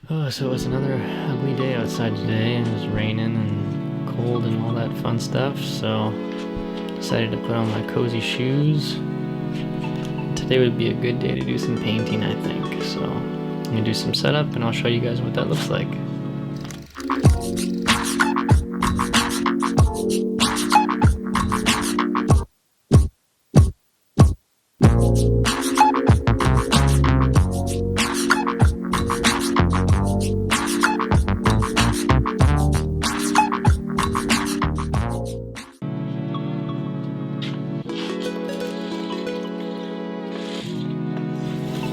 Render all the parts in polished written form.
Oh, so it was another ugly day outside today. It was raining and cold and all that fun stuff, so decided to put on my cozy shoes. Today would be a good day to do some painting, I think. So I'm gonna do some setup and I'll show you guys what that looks like.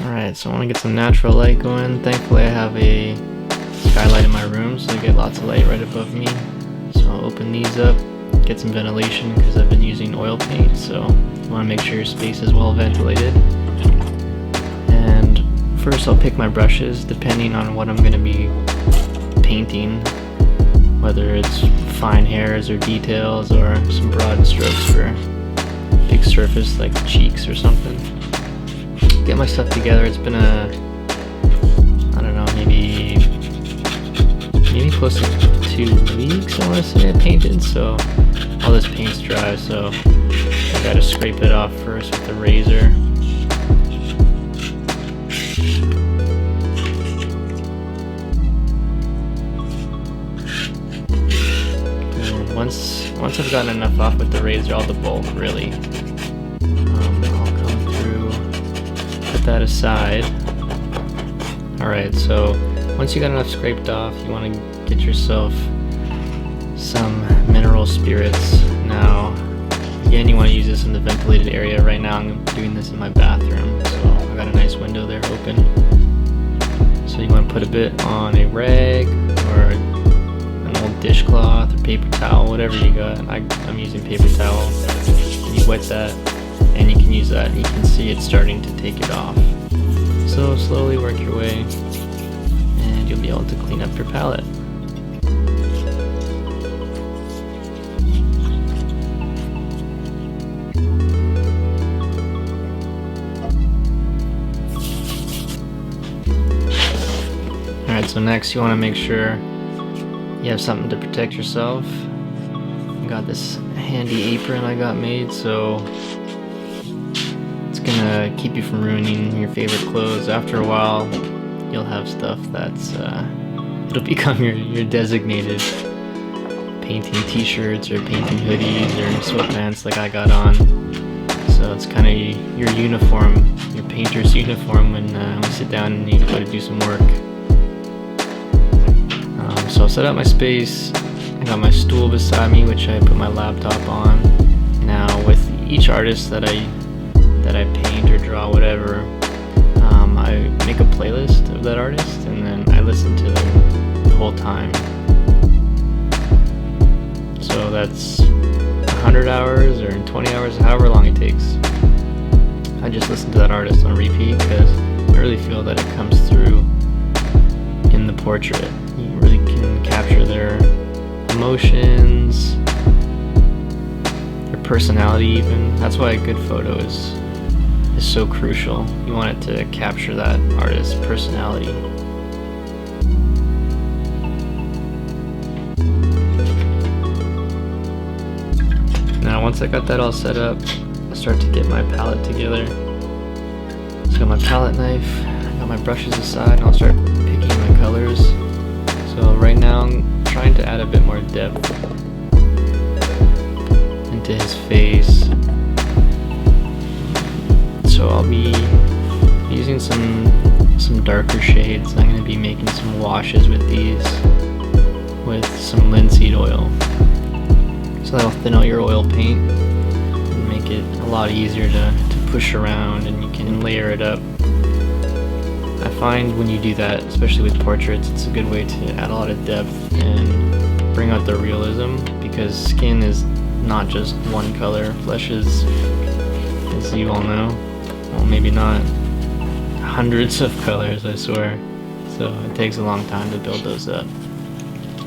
Alright, so I want to get some natural light going. Thankfully I have a skylight in my room, so I get lots of light right above me. So I'll open these up, get some ventilation because I've been using oil paint, so you want to make sure your space is well ventilated. And first I'll pick my brushes depending on what I'm going to be painting, whether it's fine hairs or details or some broad strokes for a big surface like cheeks or something. Get my stuff together. It's been I don't know, maybe close to 2 weeks I want to say I painted, so all this paint's dry, so I gotta scrape it off first with the razor. And once I've gotten enough off with the razor, all the bulk really, I'll come through, put that aside. Alright, so once you got enough scraped off, you want to get yourself some mineral spirits. Now, again, you want to use this in the ventilated area. Right now I'm doing this in my bathroom, so I've got a nice window there open. So you want to put a bit on a rag or an old dishcloth or paper towel, whatever you got. I'm using paper towel. And you wet that, and you can use that, and you can see it's starting to take it off. So slowly work your way, and you'll be able to clean up your palette. Alright, so next you want to make sure you have something to protect yourself. I got this handy apron I got made, so it's gonna keep you from ruining your favorite clothes. After a while, you'll have stuff that's it'll become your designated painting t-shirts or painting hoodies or sweatpants like I got on. So it's kind of your uniform, your painter's uniform when we sit down and you go to do some work. So I'll set up my space. I got my stool beside me, which I put my laptop on. Now with each artist that I paint or draw, whatever, I make a playlist of that artist and then I listen to them the whole time. So that's 100 hours or 20 hours, however long it takes. I just listen to that artist on repeat because I really feel that it comes through in the portrait. You really can capture their emotions, their personality even. That's why a good photo is so crucial. You want it to capture that artist's personality. Now once I got that all set up, I start to get my palette together. So I got my palette knife, I got my brushes aside, and I'll start picking my colors. So right now I'm trying to add a bit more depth into his face. So I'll be using some darker shades. I'm going to be making some washes with these with some linseed oil. So that'll thin out your oil paint and make it a lot easier to push around, and you can layer it up. I find when you do that, especially with portraits, it's a good way to add a lot of depth and bring out the realism, because skin is not just one color. Flesh is, as you all know, well, maybe not hundreds of colors, I swear. So it takes a long time to build those up.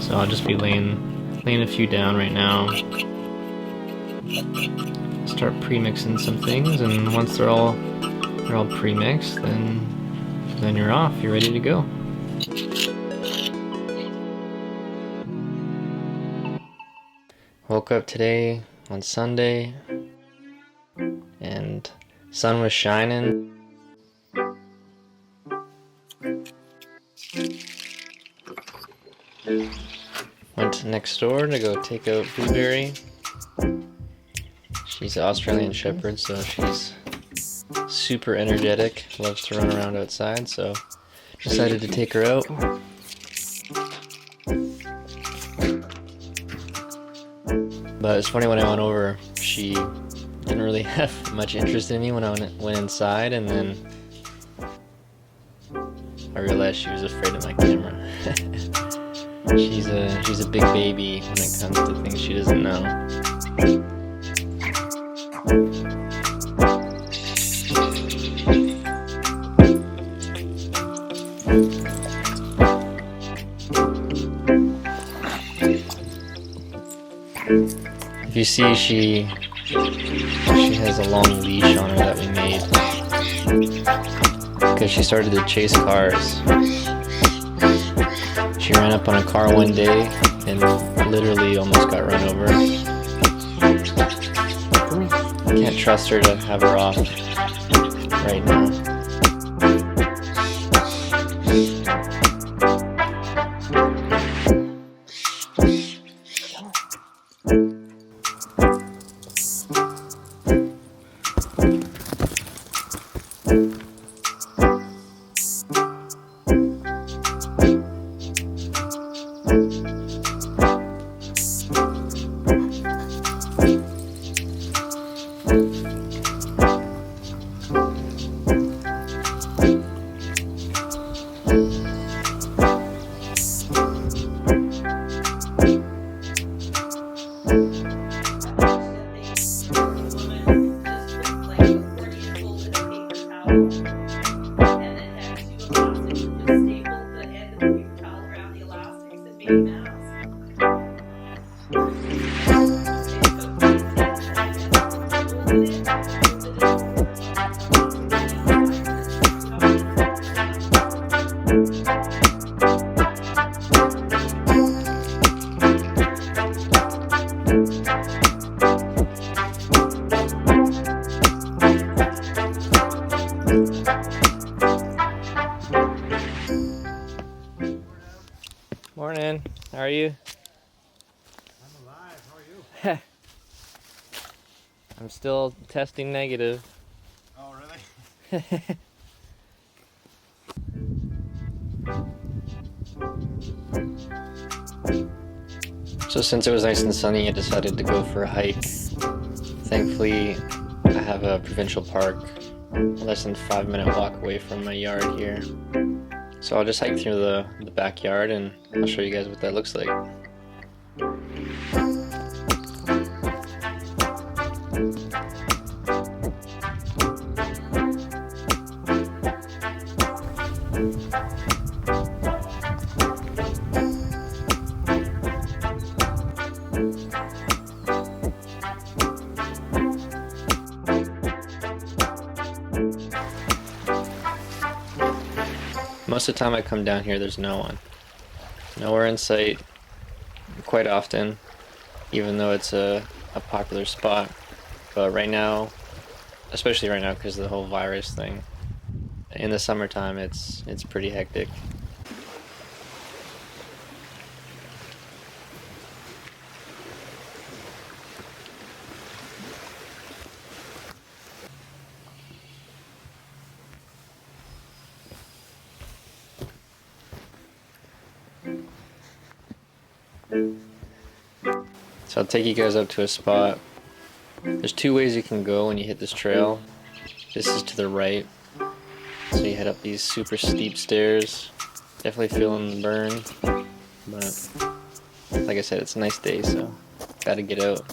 So I'll just be laying a few down right now. Start pre-mixing some things, and once they're all pre-mixed, then you're off. You're ready to go. Woke up today on Sunday and sun was shining. Went next door to go take out Blueberry. She's an Australian Shepherd, so she's super energetic, loves to run around outside, so decided to take her out. But it's funny, when I went over, she didn't really have much interest in me when I went inside, and then I realized she was afraid of my camera. She's a big baby when it comes to things she doesn't know. If you see, she has a long leash on her that we made because she started to chase cars. She ran up on a car one day and literally almost got run over. Can't trust her to have her off right now. Morning. How are you? I'm alive. How are you? I'm still testing negative. Oh, really? So since it was nice and sunny, I decided to go for a hike. Thankfully, I have a provincial park less than 5-minute walk away from my yard here. So I'll just hike through the backyard and I'll show you guys what that looks like. Most of the time I come down here, there's no one. Nowhere in sight, quite often, even though it's a popular spot. But right now, especially right now because of the whole virus thing, in the summertime it's pretty hectic. So I'll take you guys up to a spot. There's 2 ways you can go when you hit this trail. This is to the right. So you head up these super steep stairs. Definitely feeling the burn. But like I said, it's a nice day, so gotta get out.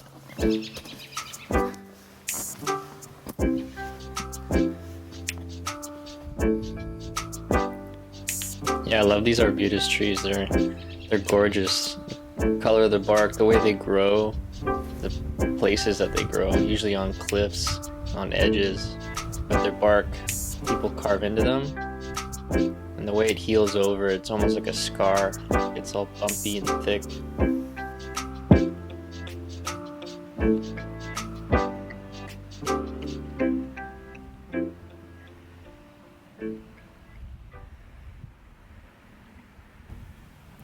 Yeah, I love these arbutus trees. They're gorgeous. The color of the bark, the way they grow, the places that they grow, usually on cliffs, on edges. But their bark, people carve into them, and the way it heals over, it's almost like a scar. It's all bumpy and thick.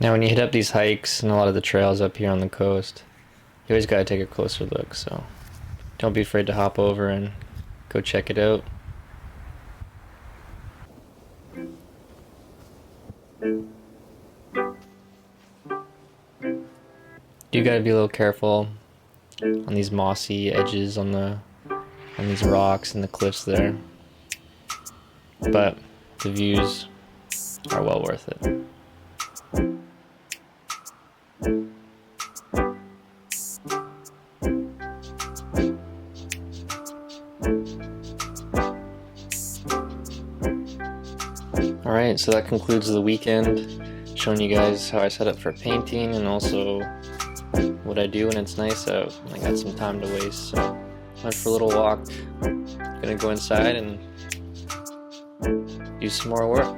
Now when you hit up these hikes and a lot of the trails up here on the coast, you always gotta take a closer look, so don't be afraid to hop over and go check it out. You gotta be a little careful on these mossy edges on these rocks and the cliffs there, but the views are well worth it. Alright, so that concludes the weekend, showing you guys how I set up for painting and also what I do when it's nice out. I got some time to waste, so went for a little walk. Gonna go inside and do some more work.